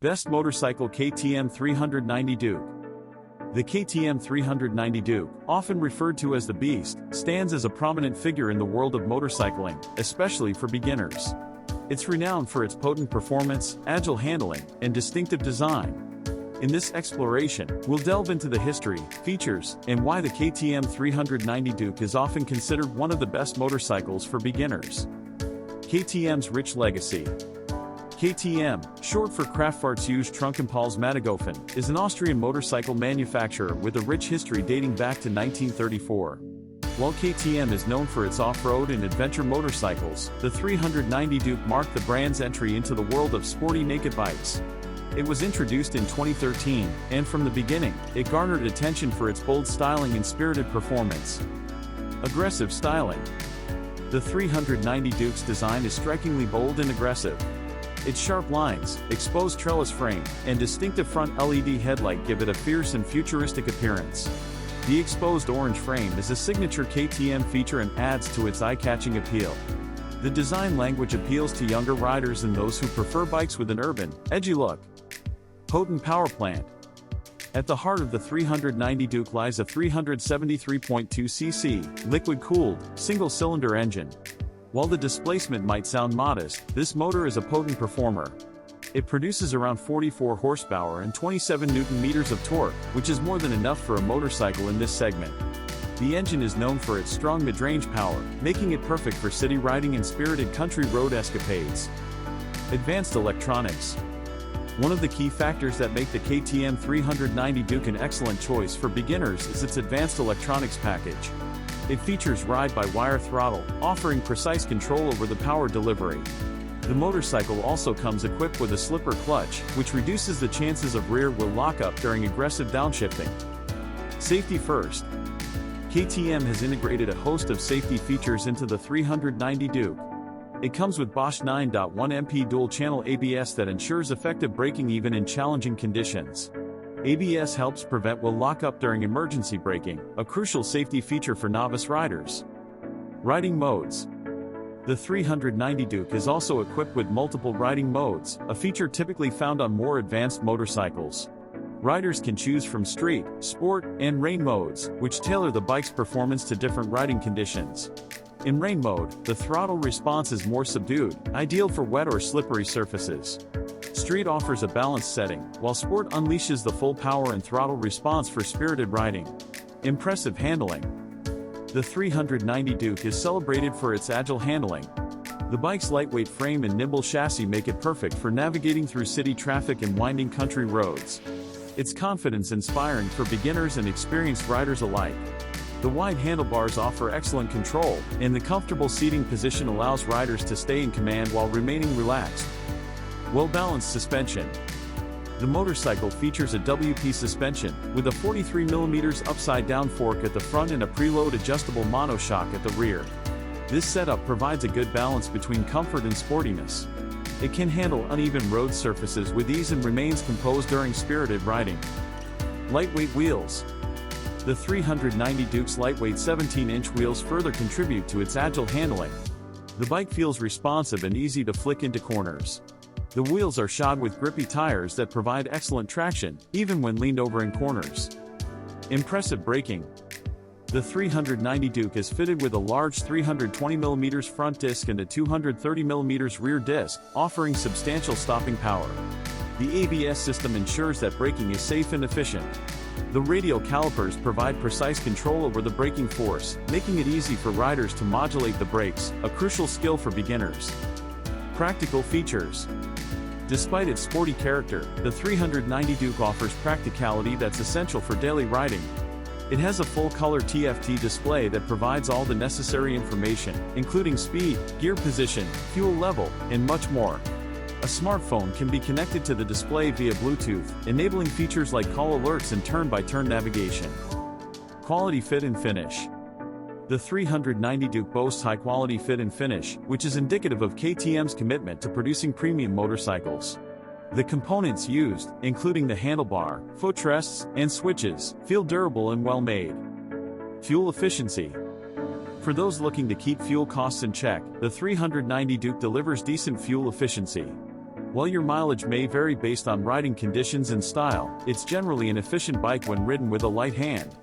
Best motorcycle KTM 390 Duke. The KTM 390 Duke, often referred to as the Beast, stands as a prominent figure in the world of motorcycling, especially for beginners. It's renowned for its potent performance, agile handling, and distinctive design. In this exploration, we'll delve into the history, features, and why the KTM 390 Duke is often considered one of the best motorcycles for beginners. KTM's rich legacy. KTM, short for Kraftfahrzeuge Trunkenpfalz-Mattighofen, is an Austrian motorcycle manufacturer with a rich history dating back to 1934. While KTM is known for its off-road and adventure motorcycles, the 390 Duke marked the brand's entry into the world of sporty naked bikes. It was introduced in 2013, and from the beginning, it garnered attention for its bold styling and spirited performance. Aggressive styling. The 390 Duke's design is strikingly bold and aggressive. Its sharp lines, exposed trellis frame, and distinctive front LED headlight give it a fierce and futuristic appearance. The exposed orange frame is a signature KTM feature and adds to its eye-catching appeal. The design language appeals to younger riders and those who prefer bikes with an urban, edgy look. Potent power plant. At the heart of the 390 Duke lies a 373.2 cc, liquid-cooled, single-cylinder engine. While the displacement might sound modest, this motor is a potent performer. It produces around 44 horsepower and 27 Nm of torque, which is more than enough for a motorcycle in this segment. The engine is known for its strong mid-range power, making it perfect for city riding and spirited country road escapades. Advanced electronics. One of the key factors that make the KTM 390 Duke an excellent choice for beginners is its advanced electronics package. It features ride-by-wire throttle, offering precise control over the power delivery. The motorcycle also comes equipped with a slipper clutch, which reduces the chances of rear-wheel lockup during aggressive downshifting. Safety first. KTM has integrated a host of safety features into the 390 Duke. It comes with Bosch 9.1 MP dual-channel ABS that ensures effective braking even in challenging conditions. ABS helps prevent wheel lockup during emergency braking, a crucial safety feature for novice riders. Riding modes. The 390 Duke is also equipped with multiple riding modes, a feature typically found on more advanced motorcycles. Riders can choose from street, sport, and rain modes, which tailor the bike's performance to different riding conditions. In rain mode, the throttle response is more subdued, ideal for wet or slippery surfaces. Street offers a balanced setting, while sport unleashes the full power and throttle response for spirited riding. Impressive handling. The 390 Duke is celebrated for its agile handling. The bike's lightweight frame and nimble chassis make it perfect for navigating through city traffic and winding country roads. It's confidence-inspiring for beginners and experienced riders alike. The wide handlebars offer excellent control, and the comfortable seating position allows riders to stay in command while remaining relaxed. Well-balanced suspension. The motorcycle features a WP suspension, with a 43mm upside-down fork at the front and a preload adjustable monoshock at the rear. This setup provides a good balance between comfort and sportiness. It can handle uneven road surfaces with ease and remains composed during spirited riding. Lightweight wheels. The 390 Duke's lightweight 17-inch wheels further contribute to its agile handling. The bike feels responsive and easy to flick into corners. The wheels are shod with grippy tires that provide excellent traction, even when leaned over in corners. Impressive braking. The 390 Duke is fitted with a large 320mm front disc and a 230mm rear disc, offering substantial stopping power. The ABS system ensures that braking is safe and efficient. The radial calipers provide precise control over the braking force, making it easy for riders to modulate the brakes, a crucial skill for beginners. Practical features. Despite its sporty character, the 390 Duke offers practicality that's essential for daily riding. It has a full-color TFT display that provides all the necessary information, including speed, gear position, fuel level, and much more. A smartphone can be connected to the display via Bluetooth, enabling features like call alerts and turn-by-turn navigation. Quality fit and finish. The 390 Duke boasts high-quality fit and finish, which is indicative of KTM's commitment to producing premium motorcycles. The components used, including the handlebar, footrests, and switches, feel durable and well-made. Fuel efficiency. For those looking to keep fuel costs in check, the 390 Duke delivers decent fuel efficiency. While your mileage may vary based on riding conditions and style, it's generally an efficient bike when ridden with a light hand.